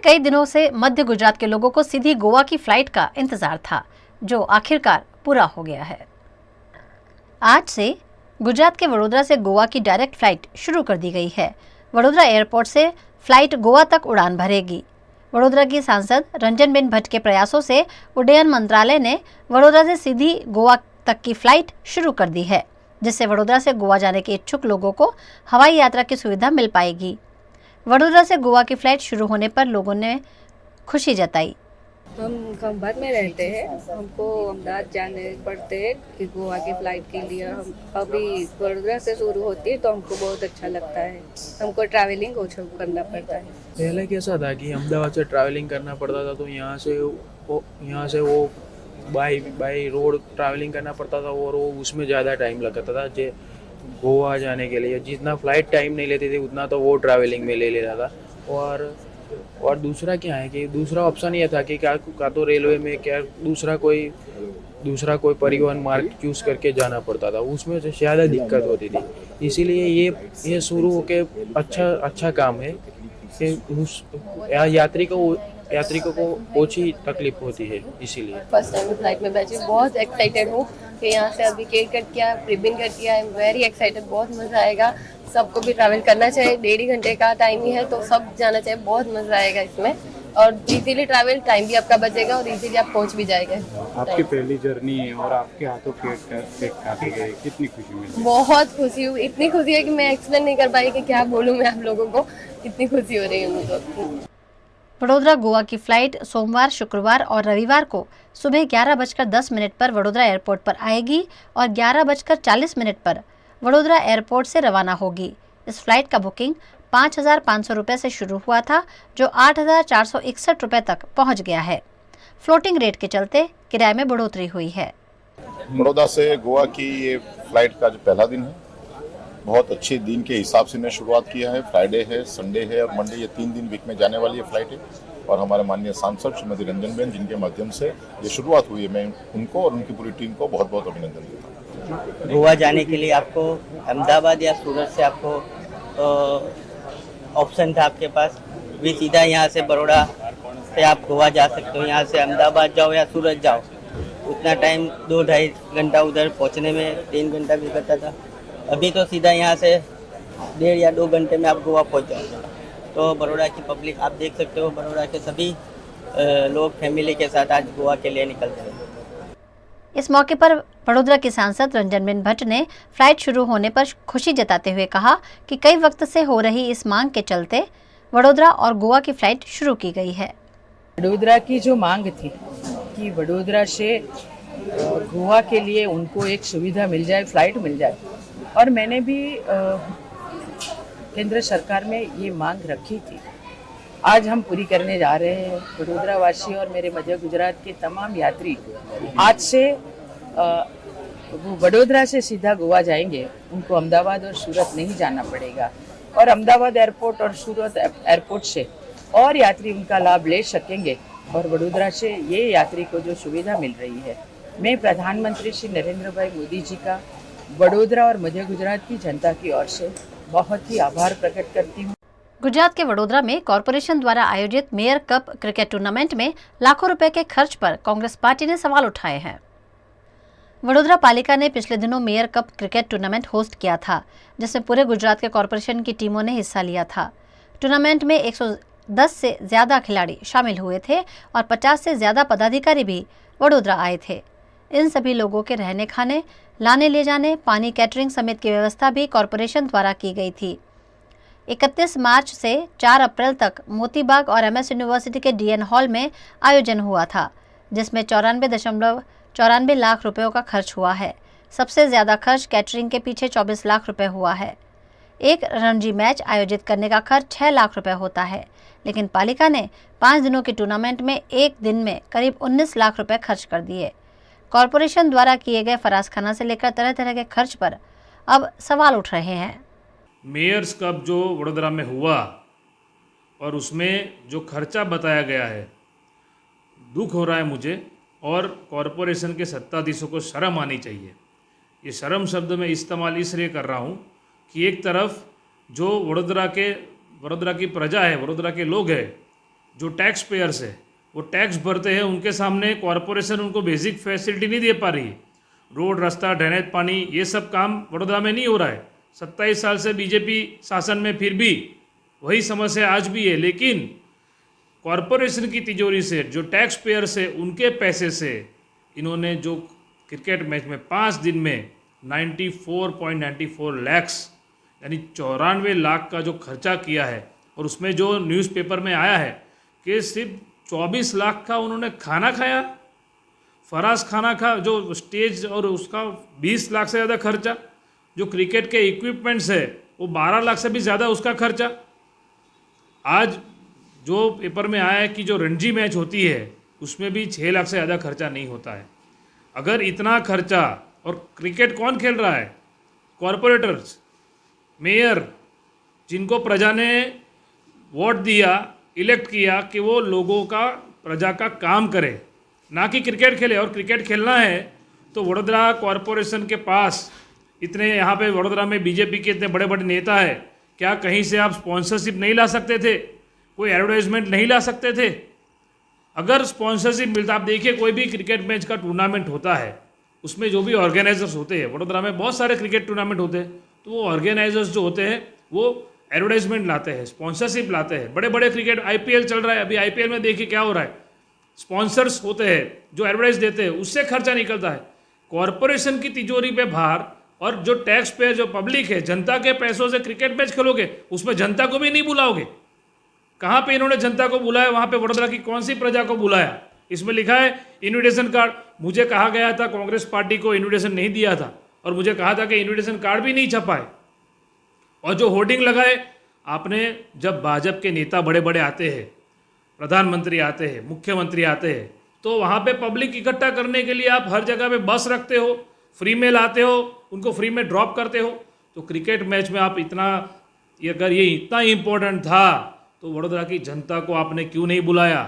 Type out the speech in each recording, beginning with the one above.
कई दिनों से मध्य गुजरात के लोगों को सीधी गोवा की फ्लाइट का इंतजार था, जो आखिरकार पूरा हो गया है। आज से गुजरात के वडोदरा से गोवा की डायरेक्ट फ्लाइट शुरू कर दी गई है। वडोदरा एयरपोर्ट से फ्लाइट गोवा तक उड़ान भरेगी। वडोदरा की सांसद रंजनबेन भट्ट के प्रयासों से उड्डयन मंत्रालय ने वडोदरा से सीधी गोवा तक की फ्लाइट शुरू कर दी है, जिससे वडोदरा से गोवा जाने के इच्छुक लोगों को हवाई यात्रा की सुविधा मिल पाएगी। वडोदरा से गोवा की फ्लाइट शुरू होने पर लोगों ने खुशी जताई। हम खंभात में रहते हैं, हमको अहमदाबाद जाने पड़ते हैं कि गोवा की फ़्लाइट के लिए। हम अभी वडोदरा से शुरू होती है तो हमको बहुत अच्छा लगता है। हमको ट्रैवलिंग ओछा करना पड़ता है। पहले कैसा था कि अहमदाबाद से ट्रैवलिंग करना पड़ता था, तो यहाँ से वो बाई रोड ट्रैवलिंग करना पड़ता था और वो उसमें ज़्यादा टाइम लगता था। जे गोवा जाने के लिए जितना फ़्लाइट टाइम नहीं लेती थी उतना तो वो ट्रैवलिंग में ले लेता था। और दूसरा क्या है कि दूसरा ऑप्शन ये था कि का तो रेलवे में क्या दूसरा कोई परिवहन मार्ग चूज़ करके जाना पड़ता था, उसमें से ज़्यादा दिक्कत होती थी। इसीलिए ये शुरू होके अच्छा काम है कि यात्रिकों को ओछी तकलीफ होती है। इसीलिए फर्स्ट टाइम फ्लाइट में बैठी, बहुत एक्साइटेड हूँ कि यहाँ से अभी केक कट किया, रिबन कट किया। आई एम वेरी एक्साइटेड, बहुत मज़ा आएगा। सबको भी ट्रैवल करना चाहिए, 1.5 घंटे का टाइम ही है तो सब जाना चाहिए, बहुत मज़ा आएगा इसमें। और इजीली ट्रैवल टाइम भी आपका बचेगा और इजीली आप पहुँच भी जाएंगे। आपकी पहली जर्नी है और आपके हाथों केक काटे गए, कितनी खुशी मिली? बहुत खुशी हूँ, इतनी खुशी है कि मैं एक्सप्लेन नहीं कर पाई कि क्या बोलूँ मैं आप लोगों को, इतनी खुशी हो रही है मुझे। वडोदरा गोवा की फ्लाइट सोमवार, शुक्रवार और रविवार को सुबह 11:10 पर वडोदरा एयरपोर्ट पर आएगी और 11:40 पर वडोदरा एयरपोर्ट से रवाना होगी। इस फ्लाइट का बुकिंग 5,500 रुपये से शुरू हुआ था, जो 8,461 रुपये तक पहुंच गया है। फ्लोटिंग रेट के चलते किराए में बढ़ोतरी हुई है। बड़ौदा से गोवा की ये फ्लाइट का जो पहला दिन है, बहुत अच्छे दिन के हिसाब से ने शुरुआत किया है। फ्राइडे है, संडे है और मंडे, ये 3 दिन वीक में जाने वाली ये फ्लाइट है। और हमारे माननीय सांसद श्रीमती रंजनबेन, जिनके माध्यम से ये शुरुआत हुई है, मैं उनको और उनकी पूरी टीम को बहुत बहुत अभिनंदन देता हूँ। गोवा जाने के लिए आपको अहमदाबाद या सूरत से आपको ऑप्शन था आपके पास, भी सीधा यहाँ से बड़ौदा से आप गोवा जा सकते हो। यहाँ से अहमदाबाद जाओ या सूरत जाओ, उतना टाइम 2-2.5 घंटा उधर पहुँचने में, 3 घंटा भी लगता था। अभी तो सीधा यहाँ से 1.5 या 2 घंटे में आप गोवा पहुँच जाओगे। तो बड़ौदा की पब्लिक आप देख सकते हो, बड़ौदा के सभी लोग फैमिली के साथ आज गोवा के लिए निकलते हैं। इस मौके पर वडोदरा की सांसद रंजनबेन भट्ट ने फ्लाइट शुरू होने पर खुशी जताते हुए कहा कि कई वक्त से हो रही इस मांग के चलते वडोदरा और गोवा की फ्लाइट शुरू की गई है। वडोदरा की जो मांग थी कि वडोदरा से गोवा के लिए उनको एक सुविधा मिल जाए, फ्लाइट मिल जाए, और मैंने भी केंद्र सरकार में ये मांग रखी थी। आज हम पूरी करने जा रहे हैं। वडोदरा वासी और मेरे मध्य गुजरात के तमाम यात्री आज से वो वडोदरा से सीधा गोवा जाएंगे, उनको अहमदाबाद और सूरत नहीं जाना पड़ेगा। और अहमदाबाद एयरपोर्ट और सूरत एयरपोर्ट से और यात्री उनका लाभ ले सकेंगे। और वडोदरा से ये यात्री को जो सुविधा मिल रही है, मैं प्रधानमंत्री श्री नरेंद्र भाई मोदी जी का वडोदरा और मध्य गुजरात की जनता की ओर से बहुत ही आभार प्रकट करती हूँ। गुजरात के वडोदरा में कॉरपोरेशन द्वारा आयोजित मेयर कप क्रिकेट टूर्नामेंट में लाखों रुपए के खर्च पर कांग्रेस पार्टी ने सवाल उठाए हैं। वडोदरा पालिका ने पिछले दिनों mayor cup cricket tournament host किया था, जिसमें पूरे गुजरात के कॉरपोरेशन की टीमों ने हिस्सा लिया था। टूर्नामेंट में 110 से ज्यादा खिलाड़ी शामिल हुए थे और 50 से ज्यादा पदाधिकारी भी वडोदरा आए थे। इन सभी लोगों के रहने, खाने, लाने ले जाने, पानी, कैटरिंग समेत की व्यवस्था भी कॉरपोरेशन द्वारा की गई थी। 31 मार्च से 4 अप्रैल तक मोतीबाग और MS यूनिवर्सिटी के DN हॉल में आयोजन हुआ था, जिसमें 94.94 लाख रुपयों का खर्च हुआ है। सबसे ज़्यादा खर्च कैटरिंग के पीछे 24 लाख रुपए हुआ है। एक रणजी मैच आयोजित करने का खर्च 6 लाख रुपए होता है, लेकिन पालिका ने 5 दिनों के टूर्नामेंट में एक दिन में करीब 19 लाख रुपए खर्च कर दिए। कॉरपोरेशन द्वारा किए गए फराजखाना से लेकर तरह तरह के खर्च पर अब सवाल उठ रहे हैं। मेयर्स कप जो वडोदरा में हुआ और उसमें जो खर्चा बताया गया है, दुख हो रहा है मुझे। और कॉरपोरेशन के सत्ताधीशों को शर्म आनी चाहिए। ये शर्म शब्द मैं इस्तेमाल इसलिए कर रहा हूँ कि एक तरफ जो वडोदरा की प्रजा है, वडोदरा के लोग हैं, जो टैक्स पेयर्स है वो टैक्स भरते हैं, उनके सामने कॉरपोरेशन उनको बेसिक फैसिलिटी नहीं दे पा रही है। रोड, रास्ता, ड्रेनेज, पानी, ये सब काम वडोदरा में नहीं हो रहा है। 27 साल से बीजेपी शासन में फिर भी वही समस्या आज भी है। लेकिन कॉरपोरेशन की तिजोरी से जो टैक्स पेयर्स है उनके पैसे से इन्होंने जो क्रिकेट मैच में 5 दिन में 94.94 लाख यानी 94 लाख का जो खर्चा किया है, और उसमें जो न्यूज़पेपर में आया है कि सिर्फ 24 लाख का उन्होंने खाना खाया, फराज खाना खा, जो स्टेज और उसका 20 लाख से ज़्यादा खर्चा, जो क्रिकेट के इक्विपमेंट्स है वो 12 लाख से भी ज़्यादा उसका खर्चा। आज जो पेपर में आया है कि जो रणजी मैच होती है उसमें भी 6 लाख से ज़्यादा खर्चा नहीं होता है। अगर इतना खर्चा, और क्रिकेट कौन खेल रहा है? कॉरपोरेटर्स, मेयर, जिनको प्रजा ने वोट दिया, इलेक्ट किया कि वो लोगों का, प्रजा का काम करे, ना कि क्रिकेट खेले। और क्रिकेट खेलना है तो वडोदरा कॉरपोरेशन के पास इतने, यहाँ पे वडोदरा में बीजेपी के इतने बड़े बड़े नेता है, क्या कहीं से आप स्पॉन्सरशिप नहीं ला सकते थे? कोई एडवर्टाइजमेंट नहीं ला सकते थे? अगर स्पॉन्सरशिप मिलता, आप देखिए कोई भी क्रिकेट मैच का टूर्नामेंट होता है उसमें जो भी ऑर्गेनाइजर्स होते हैं, वडोदरा में बहुत सारे क्रिकेट टूर्नामेंट होते हैं, तो वो ऑर्गेनाइजर्स जो होते हैं वो एडवर्टाइजमेंट लाते हैं, स्पॉन्सरशिप लाते हैं। बड़े बड़े क्रिकेट, आईपीएल चल रहा है, अभी आईपीएल में देखिए क्या हो रहा है, स्पॉन्सर्स होते हैं जो एडवर्टाइज देते हैं, उससे खर्चा निकलता है। कॉरपोरेशन की तिजोरी पे भार, और जो टैक्स पेयर, जो पब्लिक है, जनता के पैसों से क्रिकेट मैच खेलोगे, उसमें जनता को भी नहीं बुलाओगे। कहाँ पे इन्होंने जनता को बुलाया? वहाँ पे वडोदरा की कौन सी प्रजा को बुलाया? इसमें लिखा है इन्विटेशन कार्ड। मुझे कहा गया था कांग्रेस पार्टी को इन्विटेशन नहीं दिया था, और मुझे कहा था कि इन्विटेशन कार्ड भी नहीं छपा है। और जो होर्डिंग लगाए आपने, जब भाजपा के नेता बड़े बड़े आते हैं, प्रधानमंत्री आते हैं, मुख्यमंत्री आते हैं, तो वहाँ पे पब्लिक इकट्ठा करने के लिए आप हर जगह पे बस रखते हो, फ्री में लाते हो, उनको फ्री में ड्रॉप करते हो। तो क्रिकेट मैच में आप इतना, अगर ये इतना इम्पोर्टेंट था तो वडोदरा की जनता को आपने क्यों नहीं बुलाया?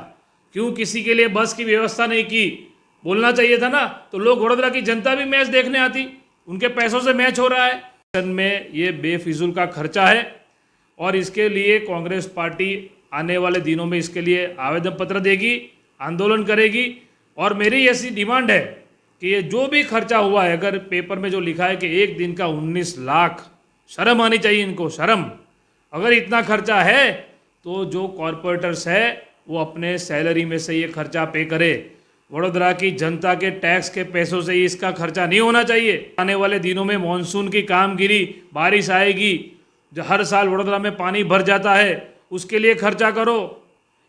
क्यों किसी के लिए बस की व्यवस्था नहीं की? बोलना चाहिए था ना, तो लोग, वडोदरा की जनता भी मैच देखने आती। उनके पैसों से मैच हो रहा है। में ये बेफिजूल का खर्चा है, और इसके लिए कांग्रेस पार्टी आने वाले दिनों में इसके लिए आवेदन पत्र देगी, आंदोलन करेगी। और मेरी ऐसी डिमांड है कि ये जो भी खर्चा हुआ है, अगर पेपर में जो लिखा है कि एक दिन का 19 लाख, शर्म आनी चाहिए इनको, शर्म। अगर इतना खर्चा है तो जो कॉरपोरेटर्स है वो अपने सैलरी में से ये खर्चा पे करे। वडोदरा की जनता के टैक्स के पैसों से ही इसका खर्चा नहीं होना चाहिए। आने वाले दिनों में मॉनसून की कामगिरी, बारिश आएगी, जो हर साल वडोदरा में पानी भर जाता है, उसके लिए खर्चा करो।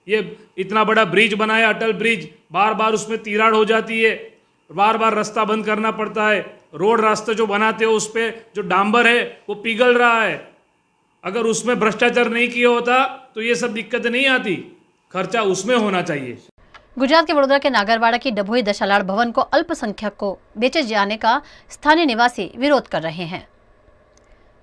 ये इतना बड़ा ब्रिज बनाया, अटल ब्रिज, बार बार उसमें तिराड़ हो जाती है, बार बार रास्ता बंद करना पड़ता है। रोड रास्ते जो बनाते हो उस पर जो डांबर है वो पिघल रहा है। अगर उसमें भ्रष्टाचार नहीं किया होता तो ये सब दिक्कतें नहीं आती। खर्चा उसमें होना चाहिए। गुजरात के वडोदरा के नागरवाड़ा की डभोई दशालाड़ भवन को अल्पसंख्यक को बेचे जाने का स्थानीय निवासी विरोध कर रहे हैं।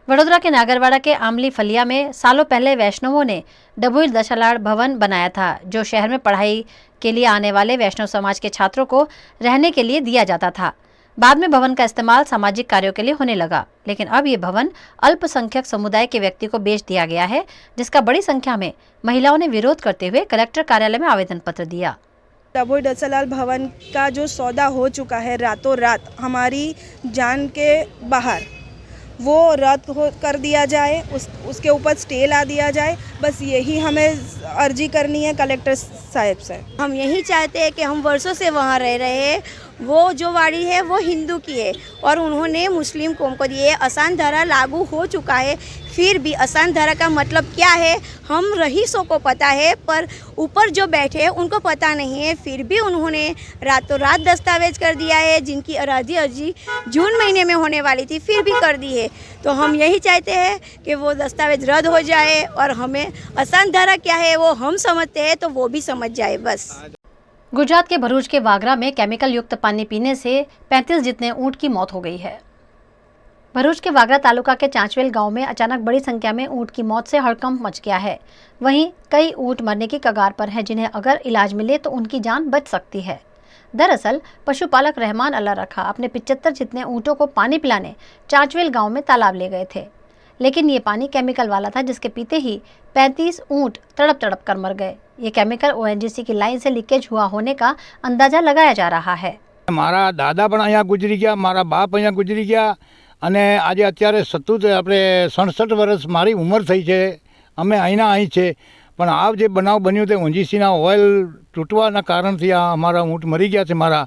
वडोदरा के नागरवाड़ा के आमली फलिया में सालों पहले वैष्णवों ने डभोई दशालाड़ भवन बनाया था, जो शहर में पढ़ाई के लिए आने वाले वैष्णव समाज के छात्रों को रहने के लिए दिया जाता था। बाद में भवन का इस्तेमाल सामाजिक कार्यों के लिए होने लगा, लेकिन अब ये भवन अल्पसंख्यक समुदाय के व्यक्ति को बेच दिया गया है, जिसका बड़ी संख्या में महिलाओं ने विरोध करते हुए कलेक्टर कार्यालय में आवेदन पत्र दिया। डभोई दशालाड़ भवन का जो सौदा हो चुका है रातों रात हमारी जान के बाहर, वो रद्द कर दिया जाए, उसके ऊपर स्टे ला दिया जाए। बस यही हमें अर्जी करनी है कलेक्टर साहब से। हम यही चाहते हैं कि हम वर्षों से वहाँ रह रहे हैं, वो जो वाड़ी है वो हिंदू की है और उन्होंने मुस्लिम कौम को दिए। आसान धारा लागू हो चुका है, फिर भी आसान धारा का मतलब क्या है हम रईसों को पता है, पर ऊपर जो बैठे हैं उनको पता नहीं है। फिर भी उन्होंने रातों रात दस्तावेज कर दिया है, जिनकी अर्जी जून महीने में होने वाली थी फिर भी कर दी है। तो हम यही चाहते हैं कि वो दस्तावेज रद्द हो जाए और हमें आसान धारा क्या है वो हम समझते हैं तो वो भी समझ जाए बस। गुजरात के भरूच के वागरा में केमिकल युक्त पानी पीने से 35 जितने ऊंट की मौत हो गई है। भरूच के वागरा तालुका के चांचवेल गांव में अचानक बड़ी संख्या में ऊंट की मौत से हड़कंप मच गया है। वहीं कई ऊंट मरने की कगार पर हैं, जिन्हें अगर इलाज मिले तो उनकी जान बच सकती है। दरअसल पशुपालक रहमान अल्लाह रखा अपने 75 जितने ऊँटों को पानी पिलाने चांचवेल गाँव में तालाब ले गए थे, लेकिन ये पानी केमिकल वाला था, जिसके पीते ही 35 ऊँट तड़प तड़प कर मर गए। ये केमिकल ओएनजीसी की लाइन से लीकेज हुआ होने का अंदाजा लगाया जा रहा है। મારા દાદા પણ અહીંયા ગુજરી ગયા, મારા બાપ અહીંયા ગુજરી ગયા અને આજે અત્યારે 67 વર્ષ મારી ઉંમર થઈ છે. અમે અહીંના અહીં છે, પણ આ જે બનાવ બન્યો તે ઓએનજીસીના ઓઇલ તૂટવાના કારણથી આ અમારા ઊંટ મરી ગયા છે. મારા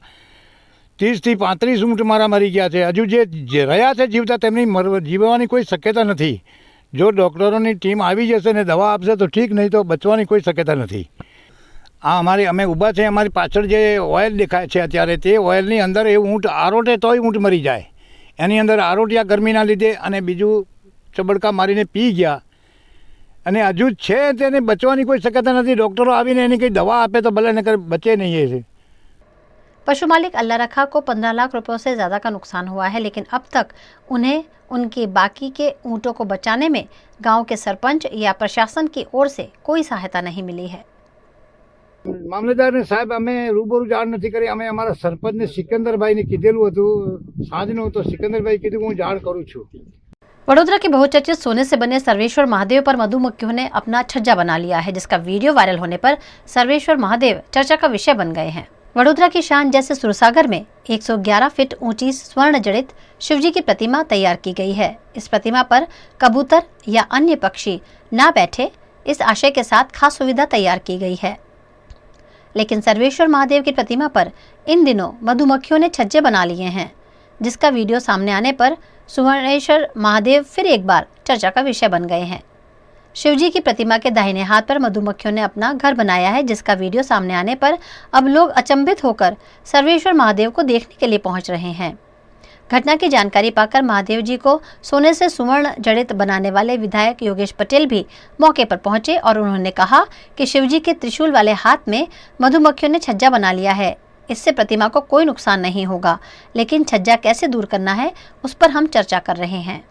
30 થી 35 ઊંટ મારા મરી ગયા છે. હજુ જે રહ્યા છે જીવતા તેમની જીવવાની કોઈ શક્યતા નથી. જો ડૉક્ટરોની ટીમ આવી જશે ને દવા આપશે તો ઠીક, નહીં તો બચવાની કોઈ શક્યતા નથી. અમે ઊભા છે, અમારી પાછળ જે ઓઇલ દેખાય છે અત્યારે તે ઓઇલની અંદર એ ઊંટ આરોટે તોય ઊંટ મરી જાય. એની અંદર આરોટિયા ગરમીના લીધે અને બીજું ચબડકા મારીને પી ગયા અને હજુ છે તેને બચવાની કોઈ શક્યતા નથી. ડૉક્ટરો આવીને એની કંઈ દવા આપે તો ભલે નકર બચે નહીં. એ पशु मालिक अल्लाह रखा को 15 लाख रुपयों से ज़्यादा का नुकसान हुआ है, लेकिन अब तक उन्हें उनके बाकी के ऊँटों को बचाने में गांव के सरपंच या प्रशासन की ओर से कोई सहायता नहीं मिली है। મામલતદાર ને સાહેબ અમે રૂબરૂ જાણ નથી કરી. અમે અમારા સરપંચને સિકંદરભાઈને કીધેલું હતું સાંજનું, તો સિકંદરભાઈ કીધું હું જાણ કરું છું. वडोदरा के बहुचर्चित सोने से बने सर्वेश्वर महादेव पर मधुमक्खियों ने अपना छज्जा बना लिया है, जिसका वीडियो वायरल होने पर सर्वेश्वर महादेव चर्चा का विषय बन गए हैं। वडोदरा की शान जैसे सुरसागर में 111 फीट ऊंची स्वर्ण जड़ित शिवजी की प्रतिमा तैयार की गई है। इस प्रतिमा पर कबूतर या अन्य पक्षी ना बैठे, इस आशय के साथ खास सुविधा तैयार की गई है। लेकिन सर्वेश्वर महादेव की प्रतिमा पर इन दिनों मधुमक्खियों ने छज्जे बना लिए हैं, जिसका वीडियो सामने आने पर सुवर्णेश्वर महादेव फिर एक बार चर्चा का विषय बन गए हैं। शिवजी की प्रतिमा के दाहिने हाथ पर मधुमक्खियों ने अपना घर बनाया है, जिसका वीडियो सामने आने पर अब लोग अचंभित होकर सर्वेश्वर महादेव को देखने के लिए पहुंच रहे हैं। घटना की जानकारी पाकर महादेव जी को सोने से सुवर्ण जड़ित बनाने वाले विधायक योगेश पटेल भी मौके पर पहुंचे और उन्होंने कहा कि शिवजी के त्रिशूल वाले हाथ में मधुमक्खियों ने छज्जा बना लिया है। इससे प्रतिमा को कोई नुकसान नहीं होगा, लेकिन छज्जा कैसे दूर करना है उस पर हम चर्चा कर रहे हैं।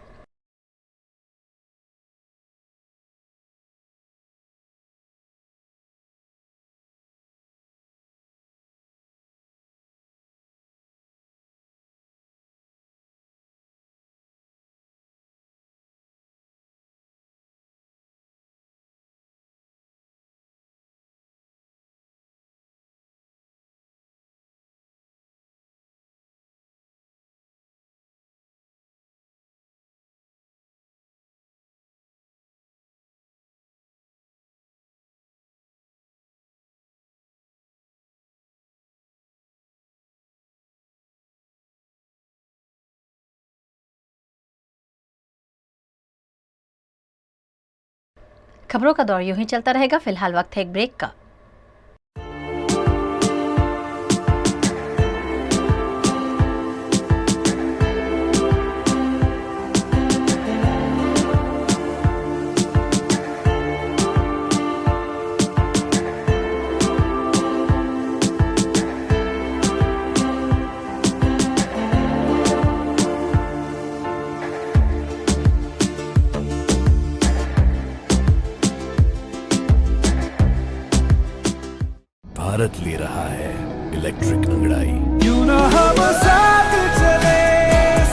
खबरों का दौर यूं ही चलता रहेगा। फिलहाल वक्त है एक ब्रेक का। भारत ले रहा है इलेक्ट्रिक अंगड़ाई। क्यों ना हम साथ चले,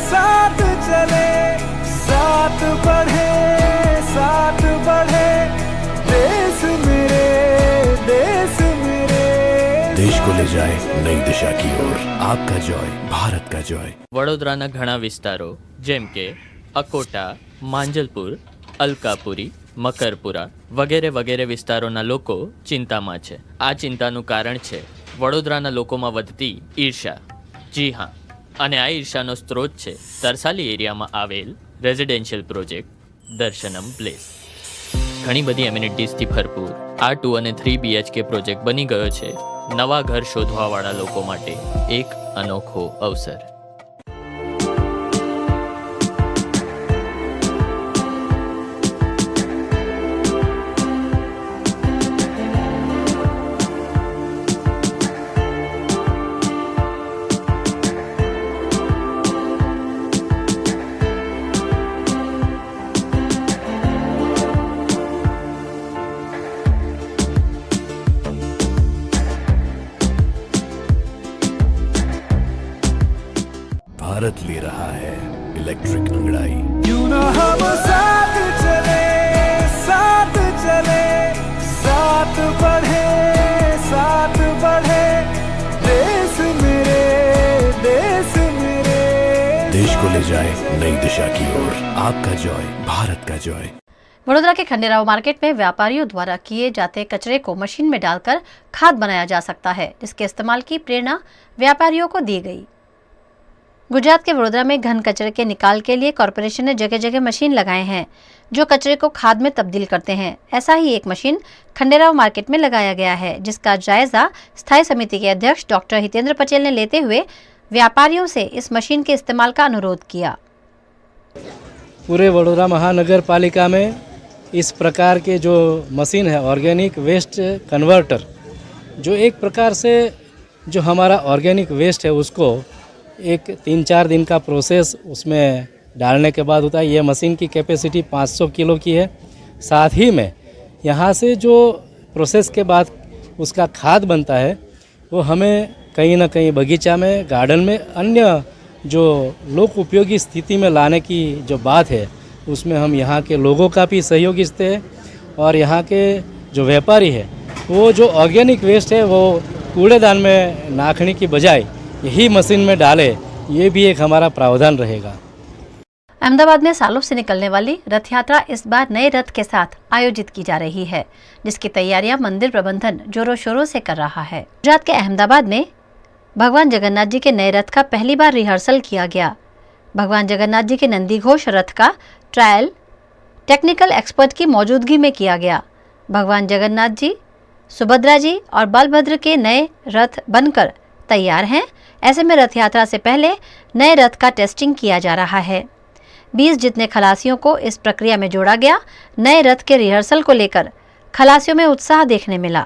साथ चले, साथ बढ़े, साथ बढ़े, देश मेरे, देश मेरे। देश को ले जाए नई दिशा की ओर। आपका जॉय, भारत का जॉय। વડોદરાના ઘણા વિસ્તારો જેમ કે અકોટા, માંજલપુર, અલકાપુરી, મકરપુરા વગેરે વગેરે વિસ્તારોના લોકો ચિંતામાં છે। આ ચિંતાનું કારણ છે વડોદરાના લોકોમાં વધતી ઈર્ષા। જી હા, અને આ ઈર્ષાનો સ્ત્રોત છે તરસાલી એરિયામાં આવેલ રેઝિડેન્શિયલ પ્રોજેક્ટ દર્શનમ પ્લેસ। ઘણી બધી એમિનિટીઝથી ભરપૂર આ 2 અને 3 BHK પ્રોજેક્ટ બની ગયો છે નવા ઘર શોધવાવાળા લોકો માટે એક અનોખો અવસર। भारत ले रहा है इलेक्ट्रिक अंगड़ाई। क्यों ना हम साथ चले, साथ चले, साथ साथ बढ़े देश मेरे देश को ले जाए नई दिशा की ओर। आपका जॉय, भारत का जॉय। वडोदरा के खंडेराव मार्केट में व्यापारियों द्वारा किए जाते कचरे को मशीन में डालकर खाद बनाया जा सकता है, जिसके इस्तेमाल की प्रेरणा व्यापारियों को दी गई। गुजरात के वडोदरा में घन कचरे के निकाल के लिए कॉरपोरेशन ने जगह जगह मशीन लगाए हैं जो कचरे को खाद में तब्दील करते हैं। ऐसा ही एक मशीन खंडेराव मार्केट में लगाया गया है, जिसका जायजा स्थायी समिति के अध्यक्ष डॉक्टर हितेंद्र पटेल ने लेते हुए व्यापारियों से इस मशीन के इस्तेमाल का अनुरोध किया। पूरे वडोदरा महानगर पालिका में इस प्रकार के जो मशीन है ऑर्गेनिक वेस्ट कन्वर्टर, जो एक प्रकार से जो हमारा ऑर्गेनिक वेस्ट है उसको एक 3-4 दिन का प्रोसेस उसमें डालने के बाद होता है। ये मशीन की कैपेसिटी 500 किलो की है। साथ ही में यहाँ से जो प्रोसेस के बाद उसका खाद बनता है वो हमें कहीं ना कहीं बगीचा में, गार्डन में, अन्य जो लोक उपयोगी स्थिति में लाने की जो बात है उसमें हम यहाँ के लोगों का भी सहयोग इसते हैं। और यहाँ के जो व्यापारी है वो जो ऑर्गेनिक वेस्ट है वो कूड़ेदान में नाखने की बजाय यही मशीन में डाले, ये भी एक हमारा प्रावधान रहेगा। अहमदाबाद में सालों से निकलने वाली रथ यात्रा इस बार नए रथ के साथ आयोजित की जा रही है, जिसकी तैयारियां मंदिर प्रबंधन जोरों शोरों से कर रहा है। गुजरात के अहमदाबाद में भगवान जगन्नाथ जी के नए रथ का पहली बार रिहर्सल किया गया। भगवान जगन्नाथ जी के नंदी घोष रथ का ट्रायल टेक्निकल एक्सपर्ट की मौजूदगी में किया गया। भगवान जगन्नाथ जी, सुभद्रा जी और बलभद्र के नए रथ बनकर तैयार हैं। ऐसे में रथ यात्रा से पहले नए रथ का टेस्टिंग किया जा रहा है। 20 जितने खलासियों को इस प्रक्रिया में जोड़ा गया। नए रथ के रिहर्सल को लेकर खलासियों में उत्साह देखने मिला।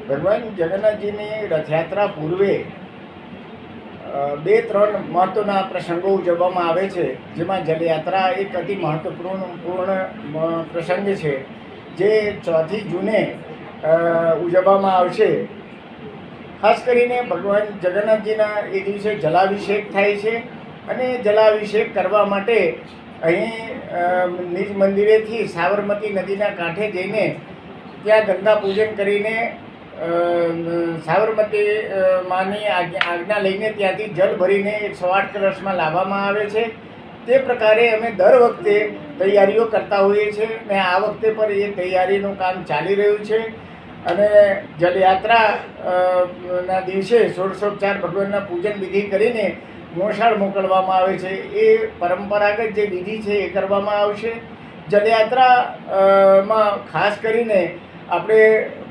ભગવાન જગન્નાથજીની રથયાત્રા પૂર્વે 2-3 મહત્વના પ્રસંગો ઉજવવામાં આવે છે, જેમાં જલયાત્રા એક અતિ મહત્વપૂર્ણ પ્રસંગ છે, જે 4 જૂને ઉજવવામાં આવશે। ખાસ કરીને ભગવાન જગન્નાથજીના એ દિવસે જલાભિષેક થાય છે અને જલાભિષેક કરવા માટે અહીં નિજ મંદિરેથી સાબરમતી નદીના કાંઠે જઈને ત્યાં ગંગા પૂજન કરીને સાબરમતી માની આજ્ઞા લઈને ત્યાંથી જલ ભરીને 108 કળશમાં લાવવામાં આવે છે। તે પ્રકારે અમે દર વખતે તૈયારીઓ કરતા હોઈએ છીએ અને આ વખતે પણ એ તૈયારીનું કામ ચાલી રહ્યું છે। અને જલયાત્રાના દિવસે ષોડશોપચાર ભગવાનના પૂજન વિધિ કરીને મોસાળ મોકલવામાં આવે છે। એ પરંપરાગત જે વિધિ છે એ કરવામાં આવશે। જલયાત્રામાં ખાસ કરીને આપણે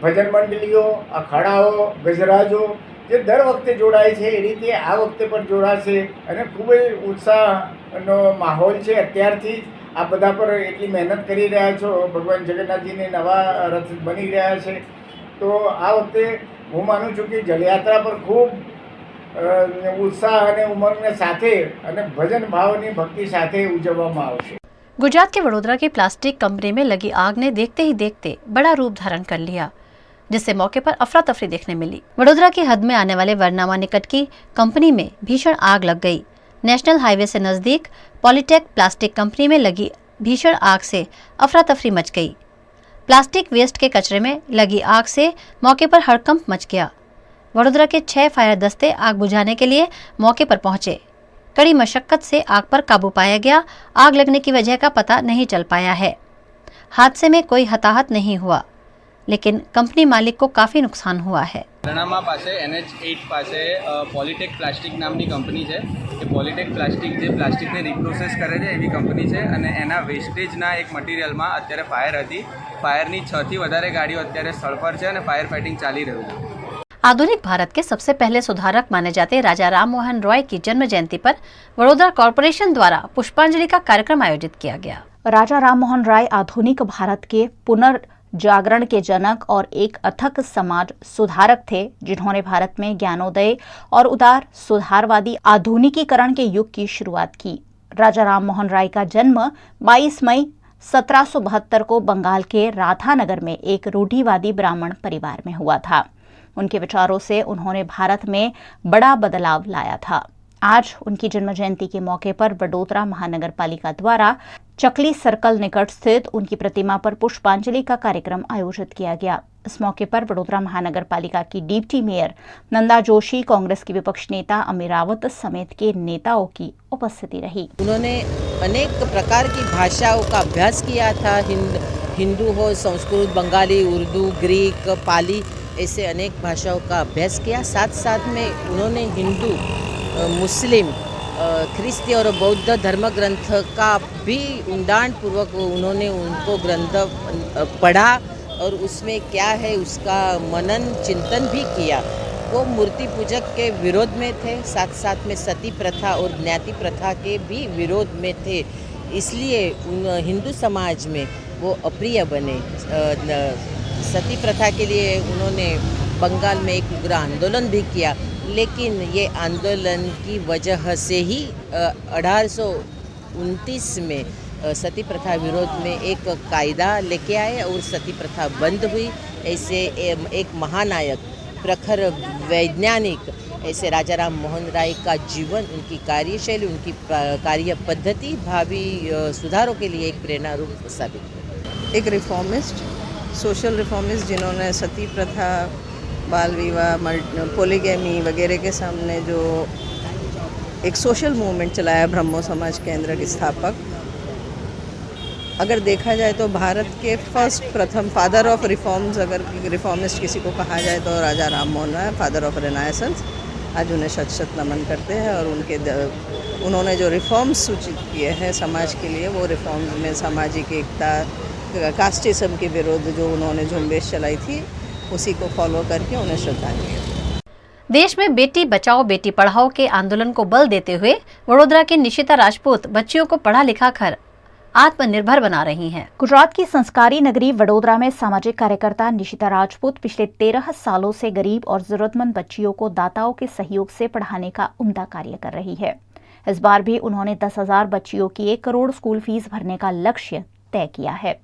ભજન મંડળીઓ, અખાડાઓ, ગજરાજો જે દર વખતે જોડાય છે એ રીતે આ વખતે પણ જોડાશે અને ખૂબ જ ઉત્સાહનો માહોલ છે। અત્યારથી આ બધા પર એટલી મહેનત કરી રહ્યા છો, ભગવાન જગન્નાથજીને નવા રથ બની રહ્યા છે, તો આ વખતે હું માનું છું કે જલયાત્રા પર ખૂબ ઉત્સાહ અને ઉમંગને સાથે અને भजन भावनी भक्ति साथे उजवવામાં આવશે। गुजरात के वडोदरा की प्लास्टिक कंपनी में लगी आग ने देखते ही देखते बड़ा रूप धारण कर लिया, जिससे मौके पर अफरा तफरी देखने मिली। वडोदरा की हद में आने वाले वरनामा निकट की कंपनी में भीषण आग लग गई। नेशनल हाईवे से नजदीक पॉलीटेक प्लास्टिक कंपनी में लगी भीषण आग से अफरा तफरी मच गई। प्लास्टिक वेस्ट के कचरे में लगी आग से मौके पर हड़कंप मच गया। वडोदरा के 6 फायर दस्ते आग बुझाने के लिए मौके पर पहुंचे। कड़ी मशक्कत से आग पर काबू पाया गया। आग लगने की वजह का पता नहीं चल पाया है। हादसे में कोई हताहत नहीं हुआ, लेकिन कंपनी मालिक को काफ़ी नुकसान हुआ है। વરનામા પાસે NH8 પાસે પોલીટેક પ્લાસ્ટિક નામની કંપની છે। એ પોલીટેક પ્લાસ્ટિક જે પ્લાસ્ટિકને રિપ્રોસેસ કરે છે એવી કંપની છે અને એના વેસ્ટેજના એક મટીરિયલમાં અત્યારે ફાયર હતી। ફાયરની 6 થી વધારે ગાડીઓ અત્યારે સ્થળ પર છે અને ફાયર ફાઇટિંગ ચાલી રહ્યું છે। आधुनिक भारत के सबसे पहले सुधारक माने जाते राजा राम मोहन रॉय की जन्म जयंती पर वडोदरा कॉरपोरेशन द्वारा पुष्पांजलि का कार्यक्रम आयोजित किया गया। राजा राम मोहन रॉय आधुनिक भारत के पुनर्जागरण के जनक और एक अथक समाज सुधारक थे, जिन्होंने भारत में ज्ञानोदय और उदार सुधारवादी आधुनिकीकरण के युग की शुरुआत की। राजा राम मोहन रॉय का जन्म 22 मई 1772 को बंगाल के राधानगर में एक रूढ़िवादी ब्राह्मण परिवार में हुआ था। उनके विचारों से उन्होंने भारत में बड़ा बदलाव लाया था। आज उनकी जन्म जयंती के मौके पर वडोदरा महानगर पालिका द्वारा चकली सर्कल निकट स्थित उनकी प्रतिमा पर पुष्पांजलि का कार्यक्रम आयोजित किया गया। इस मौके पर वडोदरा महानगर पालिका की डिप्टी मेयर नंदा जोशी, कांग्रेस के विपक्ष नेता अमीर रावत समेत के नेताओं की उपस्थिति रही। उन्होंने अनेक प्रकार की भाषाओं का अभ्यास किया था। हिंदू हो, संस्कृत, बंगाली, उर्दू, ग्रीक, पाली, ऐसे अनेक भाषाओं का अभ्यास किया। साथ साथ में उन्होंने हिंदू, मुस्लिम, ख्रिस्ती और बौद्ध धर्म ग्रंथ का भी ऊंडाण पूर्वक उन्होंने उनको ग्रंथ पढ़ा और उसमें क्या है उसका मनन चिंतन भी किया। वो मूर्ति पूजक के विरोध में थे, साथ साथ में सती प्रथा और ज्ञाति प्रथा के भी विरोध में थे। इसलिए हिंदू समाज में वो अप्रिय बने। सती प्रथा के लिए उन्होंने बंगाल में एक उग्र आंदोलन भी किया, लेकिन ये आंदोलन की वजह से ही 1829 में सती प्रथा विरोध में एक कायदा लेके आए और सती प्रथा बंद हुई। ऐसे एक महानायक, प्रखर वैज्ञानिक ऐसे राजा राम मोहन राय का जीवन, उनकी कार्यशैली, उनकी कार्य पद्धति भावी सुधारों के लिए एक प्रेरणा रूप साबित हुई। एक रिफॉर्मिस्ट, सोशल रिफॉर्मिस्ट जिन्होंने सती प्रथा, बाल विवाह, पोलीगैमी वगैरह के सामने जो एक सोशल मूवमेंट चलाया, ब्रह्मो समाज केंद्र के स्थापक। अगर देखा जाए तो भारत के प्रथम फादर ऑफ रिफॉर्म्स, अगर रिफॉर्मिस्ट किसी को कहा जाए तो राजा Ram Mohan Roy, father of Renaissance. आज उन्हें शत शत नमन करते हैं और उन्होंने जो रिफॉर्म्स सूचित किए हैं समाज के लिए, वो रिफॉर्म्स में सामाजिक एकता, कास्टिज्म के विरुद्ध जो उन्होंने झुंबेश चलाई थी, उसी को फॉलो करके उन्हें श्रद्धांजलि। देश में बेटी बचाओ बेटी पढ़ाओ के आंदोलन को बल देते हुए वडोदरा की निशिता राजपूत बच्चियों को पढ़ा लिखा कर आत्मनिर्भर बना रही हैं। गुजरात की संस्कारी नगरी वडोदरा में सामाजिक कार्यकर्ता निशिता राजपूत पिछले 13 सालों से गरीब और जरूरतमंद बच्चियों को दाताओं के सहयोग से पढ़ाने का उम्दा कार्य कर रही है। इस बार भी उन्होंने 10,000 बच्चियों की 1 करोड़ स्कूल फीस भरने का लक्ष्य तय किया है।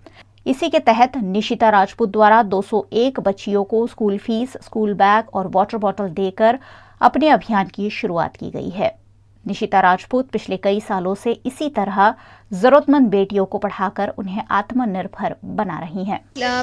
इसी के तहत निशिता राजपूत द्वारा 201 बच्चियों को स्कूल फीस, स्कूल बैग और वाटर बॉटल देकर अपने अभियान की शुरुआत की गई है। निशिता राजपूत पिछले कई सालों से इसी तरह जरूरतमंद बेटियों को पढ़ाकर उन्हें आत्मनिर्भर बना रही हैं।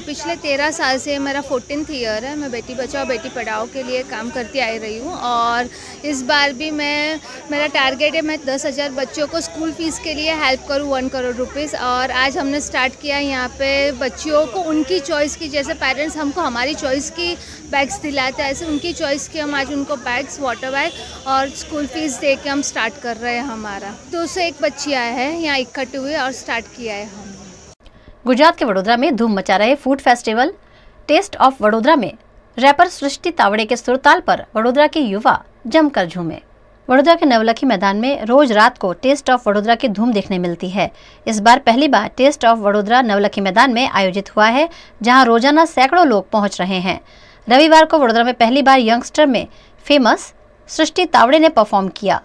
पिछले 13 साल से मेरा 14th ईयर है। मैं बेटी बचाओ बेटी पढ़ाओ के लिए काम करती आई रही हूँ और इस बार भी मेरा टारगेट है मैं 10,000 बच्चों को स्कूल फीस के लिए हेल्प करूँ 1 करोड़ रुपीज़। और आज हमने स्टार्ट किया यहाँ पे बच्चियों को उनकी चॉइस की, जैसे पेरेंट्स हमको हमारी चॉइस की बैग्स दिलाते हैं, ऐसे उनकी चॉइस की हम आज उनको बैग्स, वाटर बैग और स्कूल फीस दे के हम स्टार्ट कर रहे हैं। हमारा 201 बच्चियाँ हैं यहाँ इकट्ठे हुए और स्टार्ट किया है हम। गुजरात के वडोदरा में धूम मचा रहे food festival taste of Vadodara में रैपर सृष्टि तावड़े के सुरताल पर वडोदरा के युवा जमकर झूमे। वडोदरा के नवलखी मैदान में रोज रात को टेस्ट ऑफ वडोदरा की धूम देखने मिलती है। इस बार पहली बार टेस्ट ऑफ वडोदरा नवलखी मैदान में आयोजित हुआ है, जहां रोजाना सैकड़ों लोग पहुंच रहे हैं। रविवार को वडोदरा में पहली बार यंगस्टर में फेमस सृष्टि तावड़े ने परफॉर्म किया।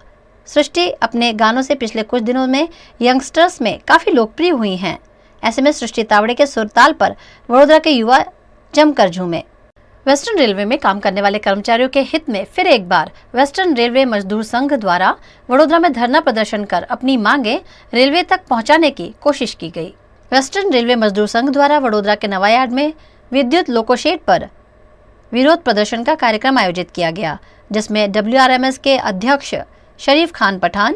सृष्टि अपने गानों से पिछले कुछ दिनों में यंगस्टर्स में काफ़ी लोकप्रिय हुई हैं। ऐसे में सृष्टि तावड़े के सुरताल पर वडोदरा के युवा जमकर झूमे। वेस्टर्न रेलवे में काम करने वाले कर्मचारियों के हित में फिर एक बार वेस्टर्न रेलवे मजदूर संघ द्वारा वडोदरा में धरना प्रदर्शन कर अपनी मांगे रेलवे तक पहुंचाने की कोशिश की गई। वेस्टर्न रेलवे मजदूर संघ द्वारा वडोदरा के नवायार्ड में विद्युत लोकोशेड पर विरोध प्रदर्शन का कार्यक्रम आयोजित किया गया, जिसमें WRMS के अध्यक्ष Sharif Khan Pathan,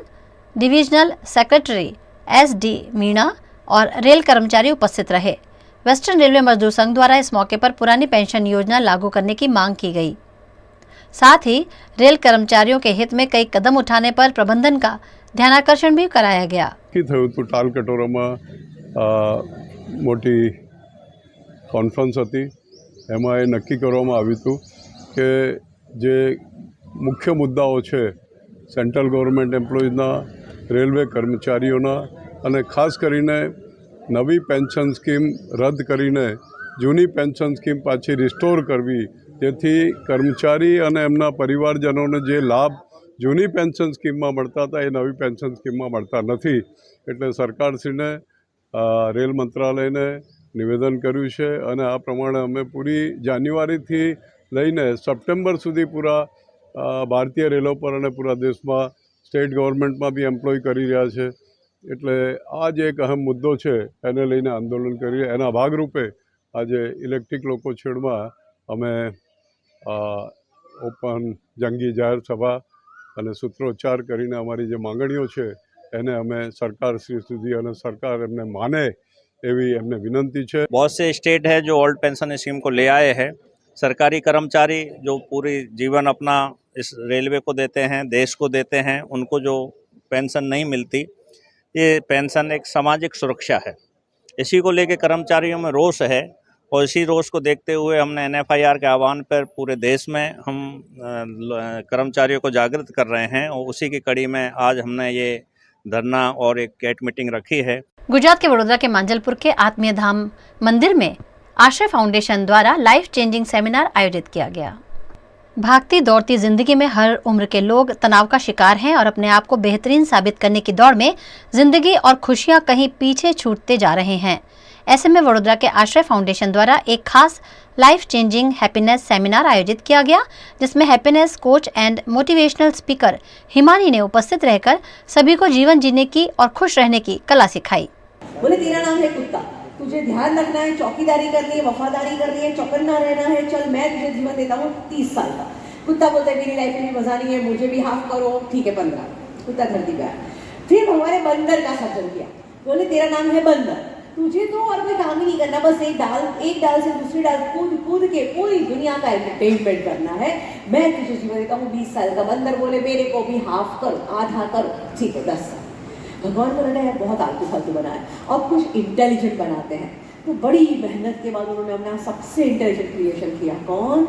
divisional secretary SD Meena और रेल कर्मचारी उपस्थित रहे। वेस्टर्न रेलवे मजदूर संघ द्वारा इस मौके पर पुरानी पेंशन योजना लागू करने की मांग की गई। साथ ही रेल कर्मचारियों के हित में कई कदम उठाने पर प्रबंधन का ध्यानाकर्षण भी कराया गया। टाल कटोराમાં મોટી કોન્ફરન્સ હતી, એમાં એ નક્કી કરવામાં આવ્યું હતું કે જે મુખ્ય મુદ્દાઓ છે સેન્ટ્રલ ગવર્મેન્ટ એમ્પ્લોઈઝના, રેલવે કર્મચારીઓના અને ખાસ કરીને નવી પેન્શન સ્કીમ રદ કરીને જૂની પેન્શન સ્કીમ પાછી રિસ્ટોર કરવી, જેથી કર્મચારી અને એમના પરિવારજનોને જે લાભ જૂની પેન્શન સ્કીમમાં મળતા હતા એ નવી પેન્શન સ્કીમમાં મળતા નથી। એટલે સરકારશ્રીને રેલ મંત્રાલયને નિવેદન કર્યું છે અને આ પ્રમાણે અમે પૂરી જાન્યુઆરીથી લઈને સપ્ટેમ્બર સુધી પૂરા ભારતીય રેલો પર અને પૂરા દેશમાં સ્ટેટ ગવર્મેન્ટમાં બી એમ્પ્લોય કરી રહ્યા છે। એટલે આ જ એક અહમ મુદ્દો છે, એને લઈને આંદોલન કરીએ. એના ભાગરૂપે આજે ઇલેક્ટ્રિક લોકો છેડમાં અમે ઓપન જંગી જાહેર સભા અને સૂત્રોચ્ચાર કરીને અમારી જે માંગણીઓ છે એને અમે સરકારશ્રી સુધી અને સરકાર એમને માને એવી એમને વિનંતી છે. बहुत से स्टेट है जो ओल्ड पेंशन स्कीम को ले आए हैं. सरकारी कर्मचारी जो पूरी जीवन अपना इस रेलवे को देते हैं, देश को देते हैं, उनको जो पेंशन नहीं मिलती, ये पेंशन एक सामाजिक सुरक्षा है. इसी को लेके कर्मचारियों में रोष है और इसी रोष को देखते हुए हमने NFIR के आह्वान पर पूरे देश में हम कर्मचारियों को जागृत कर रहे हैं और उसी की कड़ी में आज हमने ये धरना और एक कैट मीटिंग रखी है. गुजरात के वडोदरा के मांजलपुर के आत्मीय धाम मंदिर में आश्रय फाउंडेशन द्वारा लाइफ चेंजिंग सेमिनार आयोजित किया गया। भागती दौड़ती जिंदगी में हर उम्र के लोग तनाव का शिकार हैं और अपने आप को बेहतरीन साबित करने की दौड़ में जिंदगी और खुशियां कहीं पीछे छूटते जा रहे हैं। ऐसे में वडोदरा के आश्रय फाउंडेशन द्वारा एक खास लाइफ चेंजिंग हैप्पीनेस सेमिनार आयोजित किया गया, जिसमें happiness coach and motivational speaker Himani ने उपस्थित रहकर सभी को जीवन जीने की और खुश रहने की कला सिखाई। बोले तेरा नाम है कुत्ता, तुझे ध्यान रखना है, चौकीदारी करनी है, वफादारी करनी है, चौकन्ना रहना है, चल मैं तुझे जीवन देता हूँ 30 साल का। कुत्ता बोलता है मेरी लाइफ में मजा नहीं है, मुझे भी हाफ करो, ठीक है 15। कुत्ता धरती पे आया। फिर हमारे बंदर का सर्जन किया, बोले तेरा नाम है बंदर, तुझे तो और कोई काम ही नहीं करना, बस एक डाल से दूसरी डाल कूद के पूरी दुनिया का एंटरटेनमेंट करना है, मैं तुझे जीवन देता हूँ 20 साल का। बंदर बोले मेरे को भी हाफ करो, आधा करो, ठीक है 10 साल। भगवान को लगा यार बहुत आलतू फालतू बनाया, अब कुछ इंटेलिजेंट बनाते हैं। तो बड़ी मेहनत के बाद उन्होंने अपना सबसे इंटेलिजेंट क्रिएशन किया। कौन?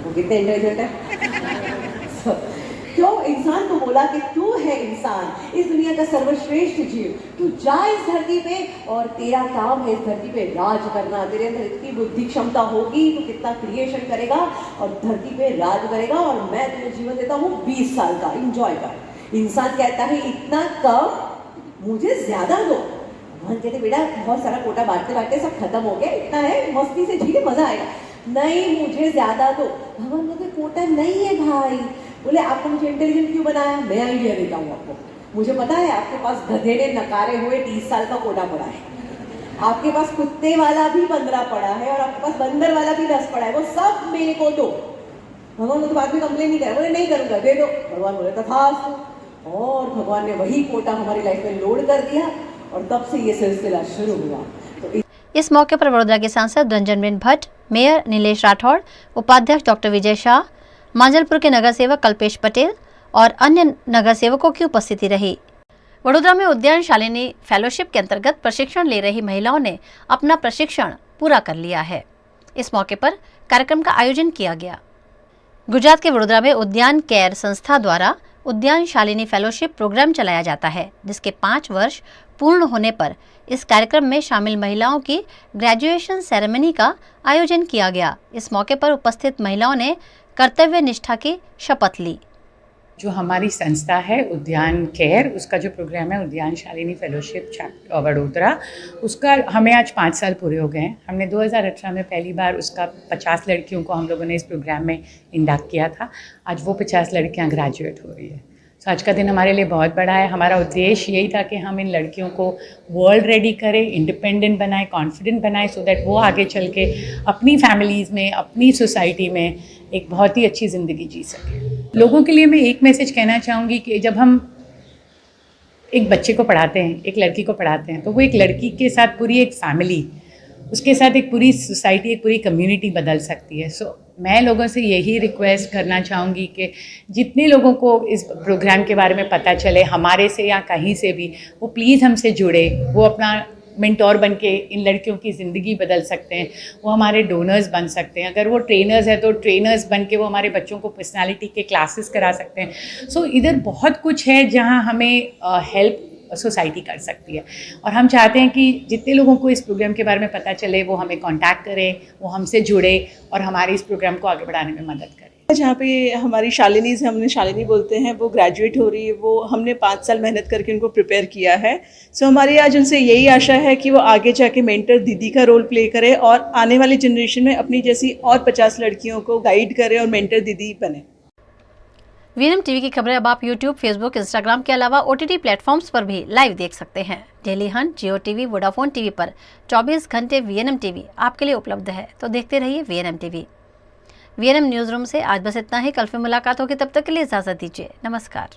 वो कितने इंटेलिजेंट है। क्यों इंसान को बोला कि तू है इंसान, इस दुनिया का सर्वश्रेष्ठ जीव, तू जा इस धरती पे और तेरा काम है इस धरती पे राज करना। तेरे अंदर इतनी बुद्धि क्षमता होगी तो कितना क्रिएशन करेगा और धरती पे राज करेगा, और मैं तुझे जीवन देता हूँ 20 साल का, इंजॉय कर। इंसान कहता है इतना कम, मुझे ज्यादा दो। भगवान कहते बेटा बहुत सारा कोटा बांटते बांटते सब खत्म हो गया, इतना है मस्ती से झीले मजा आएगा, नहीं मुझे ज्यादा दो। भगवान कहते कोटा नहीं है भाई। बोले आपको मुझे इंटेलिजेंट क्यों बनाया? मैं आइडिया देता हूँ आपको। मुझे पता है आपके पास गधे ने नकारे हुए 30 साल का कोटा पड़ा है, आपके पास कुत्ते वाला भी 15 पड़ा है और आपके पास बंदर वाला भी 10 पड़ा है, वो सब मेरे को दो। भगवान तो बाद में कंप्लेन नहीं करे, बोले नहीं करूँगा, दे दो। भगवान बोले तथास्तु, और भगवान ने वही कोटा हमारी लाइफ में लोड कर दिया और तब से ये सिलसिला शुरू हुआ। तो इस मौके पर वडोदरा के सांसद रंजनबेन भट्ट, मेयर नीलेश राठौड़, उपाध्यक्ष डॉक्टर विजय शाह, मांजलपुर के नगर सेवक कल्पेश पटेल और अन्य नगर सेवकों की उपस्थिति रही। वडोदरा में उद्यान शालिनी फेलोशिप के अंतर्गत प्रशिक्षण ले रही महिलाओं ने अपना प्रशिक्षण पूरा कर लिया है। इस मौके पर कार्यक्रम का आयोजन किया गया। गुजरात के वडोदरा में उद्यान केयर संस्था द्वारा उद्यान शालिनी फेलोशिप प्रोग्राम चलाया जाता है, जिसके 5 वर्ष पूर्ण होने पर इस कार्यक्रम में शामिल महिलाओं की ग्रेजुएशन सेरेमनी का आयोजन किया गया। इस मौके पर उपस्थित महिलाओं ने कर्तव्य निष्ठा की शपथ ली। जो हमारी संस्था है उद्यान केयर, उसका जो प्रोग्राम है उद्यान शालिनी फेलोशिप वडोदरा, उसका हमें आज 5 साल पूरे हो गए हैं। हमने 2018 में पहली बार उसका 50 लड़कियों को हम लोगों ने इस प्रोग्राम में इंडक्ट किया था। आज वो 50 लड़कियां ग्रेजुएट हो रही है। तो आज का दिन हमारे लिए बहुत बड़ा है। हमारा उद्देश्य यही था कि हम इन लड़कियों को वर्ल्ड रेडी करें, इंडिपेंडेंट बनाएं, कॉन्फिडेंट बनाएं, सो दैट वो आगे चल के अपनी फैमिलीज़ में, अपनी सोसाइटी में एक बहुत ही अच्छी ज़िंदगी जी सकें। लोगों के लिए मैं एक मैसेज कहना चाहूँगी कि जब हम एक बच्चे को पढ़ाते हैं, एक लड़की को पढ़ाते हैं, तो वो एक लड़की के साथ पूरी एक फैमिली, उसके साथ एक पूरी सोसाइटी, एक पूरी कम्युनिटी बदल सकती है। सो मैं लोगों से यही रिक्वेस्ट करना चाहूँगी कि जितने लोगों को इस प्रोग्राम के बारे में पता चले, हमारे से या कहीं से भी, वो प्लीज़ हमसे जुड़े। वो अपना मेंटोर बन के इन लड़कियों की ज़िंदगी बदल सकते हैं, वो हमारे डोनर्स बन सकते हैं। अगर वो ट्रेनर्स हैं तो ट्रेनर्स बन के वो हमारे बच्चों को पर्सनालिटी के क्लासेस करा सकते हैं। सो इधर बहुत कुछ है जहाँ हमें हेल्प सोसाइटी कर सकती है, और हम चाहते हैं कि जितने लोगों को इस प्रोग्राम के बारे में पता चले वो हमें कांटेक्ट करें, वो हमसे जुड़े और हमारे इस प्रोग्राम को आगे बढ़ाने में मदद करें। जहाँ पे हमारी शालिनीज़ हैं, हमने शालिनी बोलते हैं, वो ग्रेजुएट हो रही है, वो हमने 5 साल मेहनत करके उनको प्रिपेयर किया है। सो हमारी आज उनसे यही आशा है कि वो आगे जाके मेंटर दीदी का रोल प्ले करे और आने वाली जनरेशन में अपनी जैसी और 50 लड़कियों को गाइड करे और मेंटर दीदी बने। वीएनएम टीवी की खबरें अब आप यूट्यूब, फेसबुक, इंस्टाग्राम के अलावा ओटीटी प्लेटफॉर्म्स पर भी लाइव देख सकते हैं। डेली हंट, जियो टीवी, वोडाफोन टीवी पर 24 घंटे वीएनएम टीवी आपके लिए उपलब्ध है, तो देखते रहिए VNM TV. VNM news room से आज बस इतना ही। कल फिर मुलाकात होगी, तब तक के लिए इजाजत दीजिए। नमस्कार।